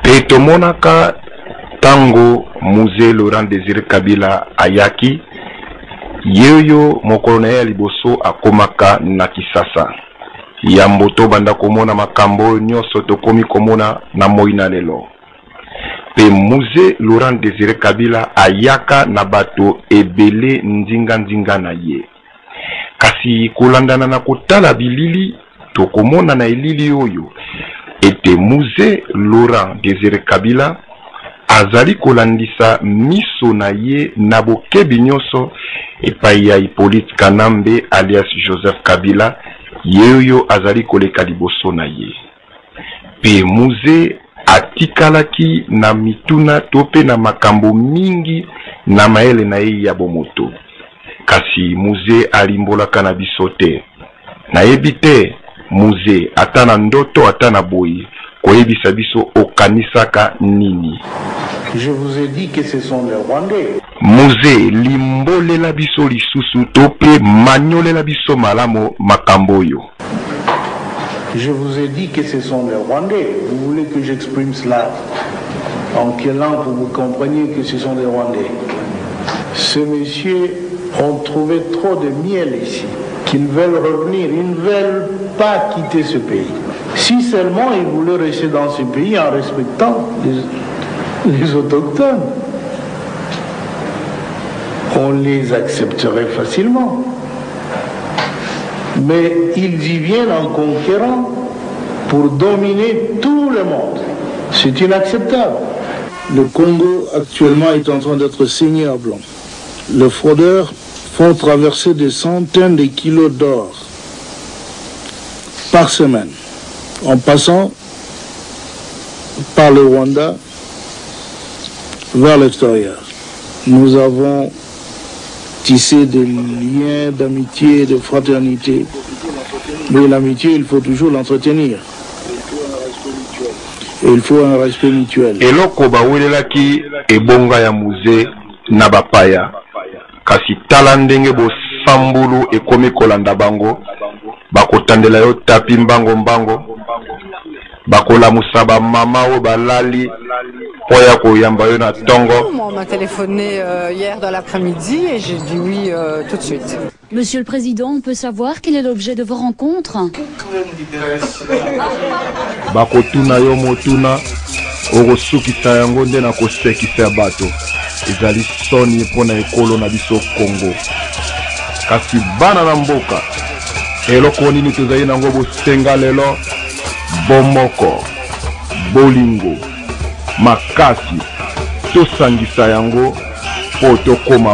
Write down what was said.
Pe tomonaka tango Musée Laurent Désiré Kabila ayaki yeyo mokolo na ye liboso akomaka na Kisasa. Yamboto banda komona makambo nyonso tokomi komona na moina lelo. Pe Musée Laurent Désiré Kabila ayaka na bato ebele nzinga na ye. Kasi kolandana na kotala bilili tokomona na elili oyo ete Musée Laurent Désiré Kabila azali kolandisa miso na ye na bokebi nyonso epai ya Hippolyte Kanambe alias Joseph Kabila yeyo azali koleka liboso na ye. Pe Musée atikalaki na mituna tope na makambo mingi na maele na ye ya bomoto. Kasi Musée alimbolaka na biso te. Na ebite Musée atana ndoto atana boyi koyebisa biso okanisaka nini. Je vous ai dit que ce sont les Rwandais. Musée limbolela biso lisusu tope manyolela biso malamo makamboyo. Je vous ai dit que ce sont les Rwandais. Vous voulez que j'exprime cela en quelle langue pour que vous compreniez que ce sont les Rwandais? Ces messieurs ont trouvé trop de miel ici, qu'ils veulent revenir, ils ne veulent pas quitter ce pays. Si seulement ils voulaient rester dans ce pays en respectant les autochtones, on les accepterait facilement. Mais ils y viennent en conquérant pour dominer tout le monde. C'est inacceptable. Le Congo actuellement est en train d'être saigné à blanc. Les fraudeurs font traverser des centaines de kilos d'or par semaine, en passant par le Rwanda vers l'extérieur. Nous avons tissé des liens d'amitié et de fraternité. Mais l'amitié, il faut toujours l'entretenir. Et il faut un respect mutuel. Et loko bawelelaki ebonga ya Musée na bapaya. Kasi talandenge bo sambulu ekomi kolanda bango. Bakotandela yo tapi mbango. Bakola musaba mama o balali. On m'a téléphoné hier dans l'après-midi et j'ai dit oui tout de suite. Monsieur le Président, on peut savoir quel est l'objet de vos rencontres? Bakotuna yo motuna orosukisa yango nde na kosekisa bato ezali soni mpona ekolo na biso Congo. Kasi bana na mboka eloko nini tozali nango bosenga lelo? Bomoko, bolingo, makasi tosangisa yango po tokoma